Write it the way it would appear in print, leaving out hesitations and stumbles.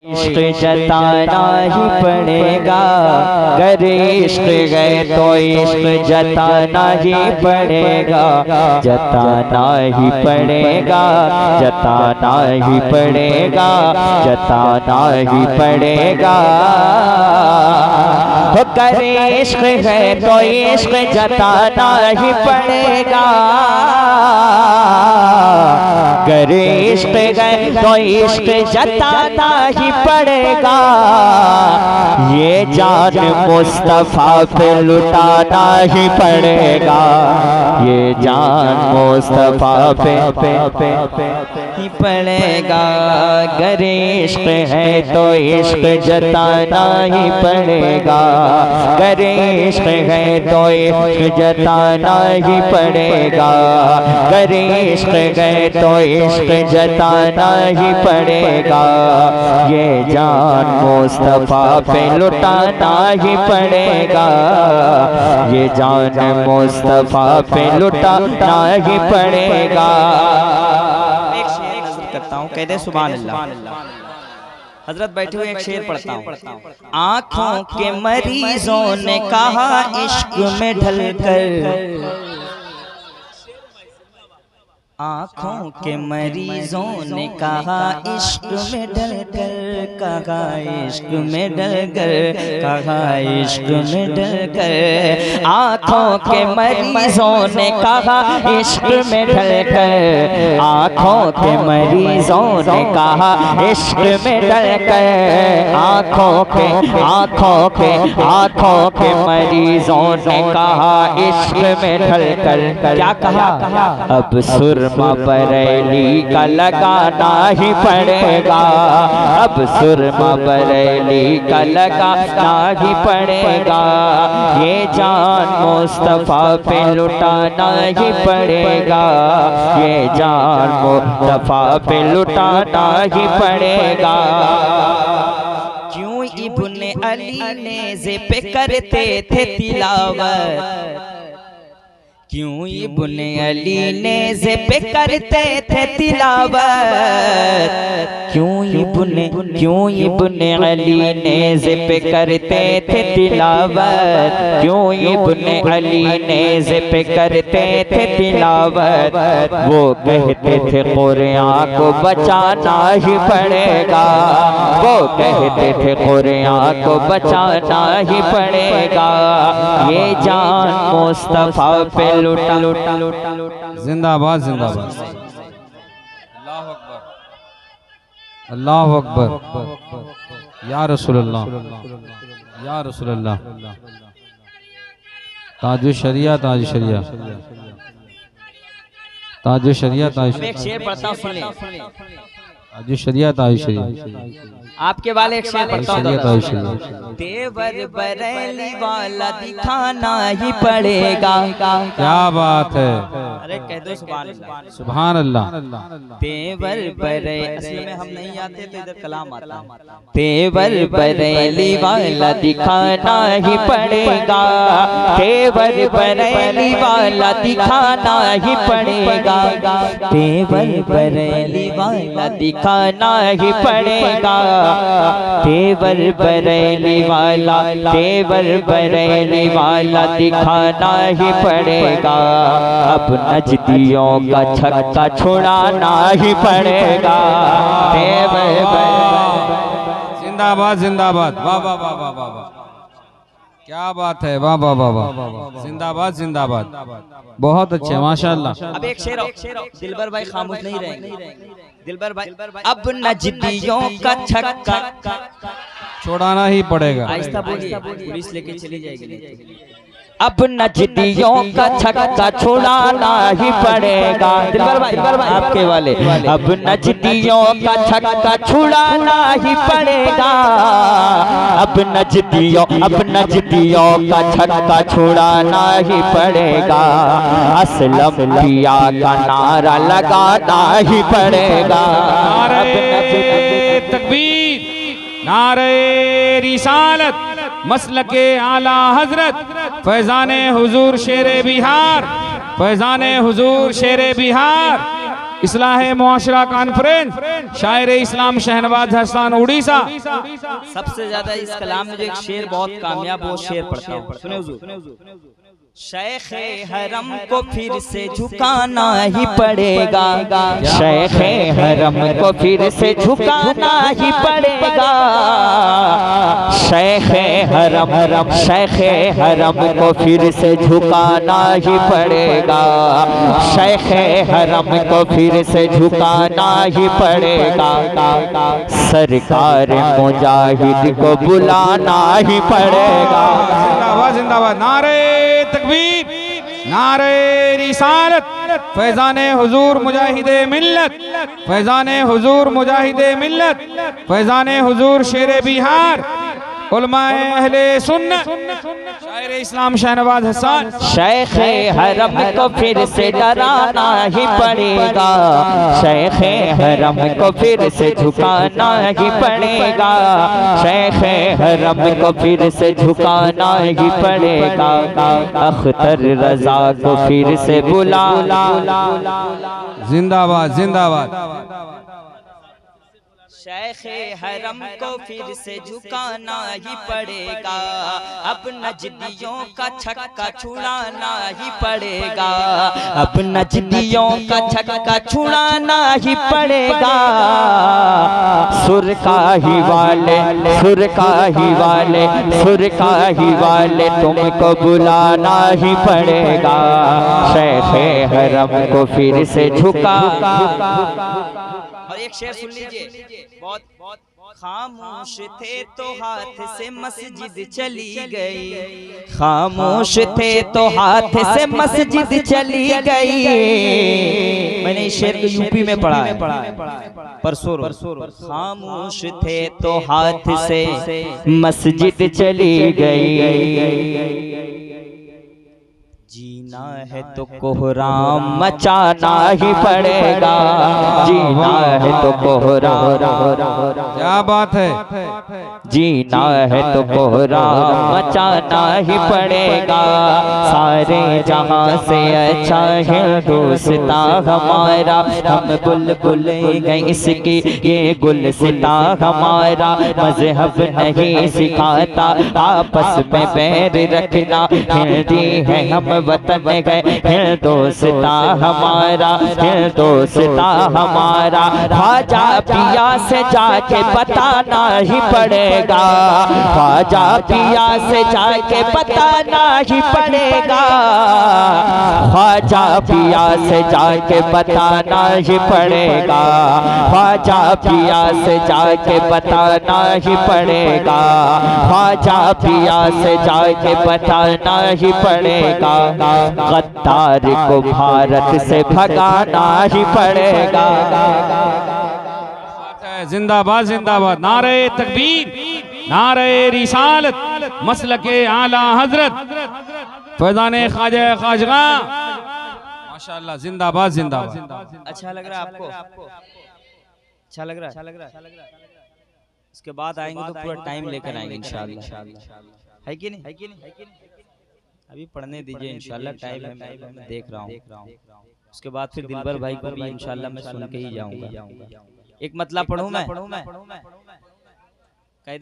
इश्क जताना ही पड़ेगा, गर इश्क गए तो इश्क जताना ही पड़ेगा, जताना ही पड़ेगा, जताना ही पड़ेगा, जताना ही पड़ेगा। गर इश्क है तो इश्क जताना ही पड़ेगा, गर इश्क गए तो इश्क जताना ही पड़ेगा। ये जान मुस्तफा पे लुटाना ही पड़ेगा, ये जान मुस्तफा पे ही पड़ेगा। गर इश्क है तो इश्क जताना ही पड़ेगा, गर इश्क है तो इश्क जताना ही पड़ेगा, गर इश्क है तो इश्क जताना ही पड़ेगा। ये जान मुस्तफा पे लुटाना ही पड़ेगा, ये जान मुस्तफा पे लुटाना ही पड़ेगा। एक शेर नज़र करता हूँ, कह दे सुभान अल्लाह। हजरत बैठे हुए एक शेर पढ़ता हूँ। आँखों के मरीजों ने कहा इश्क में ढलकर, आँखों के मरीजों ने कहा इश्क में ढलकर, कहा इश्क में ढलकर, कहा इश्क में ढलकर। आँखों के मरीजों ने कहा इश्क में ढलकर, आँखों के मरीजों ने कहा इश्क में ढलकर। आँखों के मरीजों ने कहा इश्क में ढलकर। क्या कहा? अब सुरमा बरेली का लगाना ही पड़ेगा, अब सुरमा बरेली का लगाना ही पड़ेगा। ये जान मुस्तफा पे लुटाना ही पड़ेगा, ये जान मुस्तफा पे लुटाना ही पड़ेगा। क्यों इब्ने अली नेज़े पे करते थे तिलावत, क्यों इब्ने अली नेज़े पे करते थे तिलावत, क्यों इब्ने अली नेज़े पे करते थे तिलावत, क्यों इब्ने अली नेज़े पे करते थे तिलावत। वो कहते थे कुरान को बचाना ही पड़ेगा, वो कहते थे कुरान को बचाना ही पड़ेगा। ये जान मुस्तफा पे लुटा लुटा लुटा लुटा। जिंदाबाद जिंदाबाद। अल्लाह अकबर, अल्लाह अकबर। या रसूल अल्लाह, या रसूल अल्लाह। ताजु शरिया, ताजु शरिया, ताजु शरिया, ताजु। एक शेर पढ़ता हूँ, सुन ले। ताजु शरिया, ताजु शरिया। आपके वाले एक शेर पढ़ता हूँ। तेवर बरेली वाला दिखाना ही पड़ेगा। क्या बात है, अरे कह दो सुभान अल्लाह, सुभान अल्लाह। तेवर बरेली, असल में हम नहीं आते तो इधर कलाम आता है। तेवर बरेली वाला दिखाना ही पड़ेगा, तेवर बरेली वाला दिखाना ही पड़ेगा, तेवर बरेली वाला दिखाना ही पड़ेगा। तेवर बरेली वाला, तेवर बरेली वाला दिखाना ही पड़ेगा। अब नजदियों का छक्का छुड़ाना ही पड़ेगा। तेवर जिंदाबाद जिंदाबाद। वाह वाह वाह वाह वाह वाह, क्या बात है, वाह वाह वाह वाह। जिंदाबाद जिंदाबाद, बहुत अच्छे, माशाअल्लाह। अब एक शेर, दिलबर भाई खामोश नहीं रहेंगे। दिलबर भाई, अब नजदियों का छक्का छोड़ाना ही पड़ेगा। आहिस्ता बोलिए, पुलिस लेके चली जाएगी। अब नजदियों का छक्का छुड़ाना ही पड़ेगा। दिलबर भाई आपके वाले। अब नजदियों का छक्का छुड़ाना ही पड़ेगा, अब नजदियों का छक्का छुड़ाना ही पड़ेगा। असलम पिया का नारा लगाना ही पड़ेगा। नारे तकबीर, नारे रिसालत, मसलके आला हजरत, फैजाने हुजूर शेरे बिहार, फैजाने हुजूर शेरे बिहार। इस्लाह मुआशरा कॉन्फ्रेंस शायर इस्लाम शहनवाज हसन उड़ीसा। सबसे ज्यादा इस कलाम में जो एक शेर बहुत कामयाब, वो शेर पढ़ता हूँ, सुने हुजूर। शेख हरम को फिर से झुकाना ही पड़ेगा, शेख हरम को फिर से झुकाना ही पड़ेगा, शेख हरम शेख हरम को फिर से झुकाना ही पड़ेगा, शेख हरम को फिर से झुकाना ही पड़ेगा, सरकार मुजाहिद को बुलाना ही पड़ेगा। जिंदाबाद जिंदाबाद, नारे तकबीर, नारे रिसालत, फैजाने हुजूर मुजाहिदे मिल्लत, फैजाने हुजूर मुजाहिदे मिल्लत, फैजाने हुजूर शेरे बिहार, उलमाए अहले सुन्नत, शायर इस्लाम शहनवाज हसन। शेख हरम को फिर से डराना ही पड़ेगा, शेख हरम को फिर से झुकाना ही पड़ेगा, शेख हरम को फिर से झुकाना ही पड़ेगा, अख्तर रजा को फिर से बुला। जिंदाबाद जिंदाबाद। शेख हरम को फिर से झुकाना ही पड़ेगा, अब नजदियों का छक्का छुड़ाना ही पड़ेगा, अब नजदियों का छक्का छुड़ाना ही पड़ेगा, सुरकाही वाले सुरकाही वाले सुरकाही वाले तुमको बुलाना ही पड़ेगा, शेख हरम को फिर से झुका। और एक शेर सुन लीजिए, बहुत खामोश थे तो हाथ से मस्जिद चली गई, खामोश थे तो हाथ से मस्जिद चली गई। मैंने इस शेर को यूपी में पढ़ा है परसों। खामोश थे तो हाथ से मस्जिद चली गई, जीना है तो कोहराम मचाना ही पड़ेगा, जीना है तो कोहराम। क्या बात है, जीना है तो कोहराम मचाना ही पड़ेगा, सारे जहां से अच्छा हिंदुस्ता हमारा, हम बुलबुल गए इसकी ये गुलसिता हमारा, मजहब नहीं सिखाता आपस में बैर रखना, हिंदी है हम वतन गए हिंदुस्ता हमारा, हिंदुस्ता हमारा, ख्वाजा पिया से जाके बताना ही पड़ेगा, ख्वाजा पिया से जाके बताना ही पड़ेगा, ख्वाजा पिया से जाके बताना ही पड़ेगा, ख्वाजा पिया से जाके बताना ही पड़ेगा, ख्वाजा पिया से जाके बताना ही पड़ेगा, गद्दार को भारत से भगाना ही पड़ेगा। जिंदाबाद जिंदाबाद, नारे तकबीर, नारे रिसालत, मसलके आला हजरत, फैजाने ख्वाजा खाजगा, माशाअल्लाह, जिंदाबाद जिंदाबाद। अच्छा लग रहा है आपको? अच्छा लग रहा है? इसके बाद आएंगे तो पूरा टाइम लेकर आएंगे इंशाअल्लाह, है कि नहीं? अभी पढ़ने दीजिए इंशाल्लाह, टाइम है, मैं देख रहा हूँ। उसके बाद फिर दिलबर भाई को भी इंशाल्लाह मैं सुन के ही जाऊंगा। एक मतलब पढ़ूं मैं, कह दें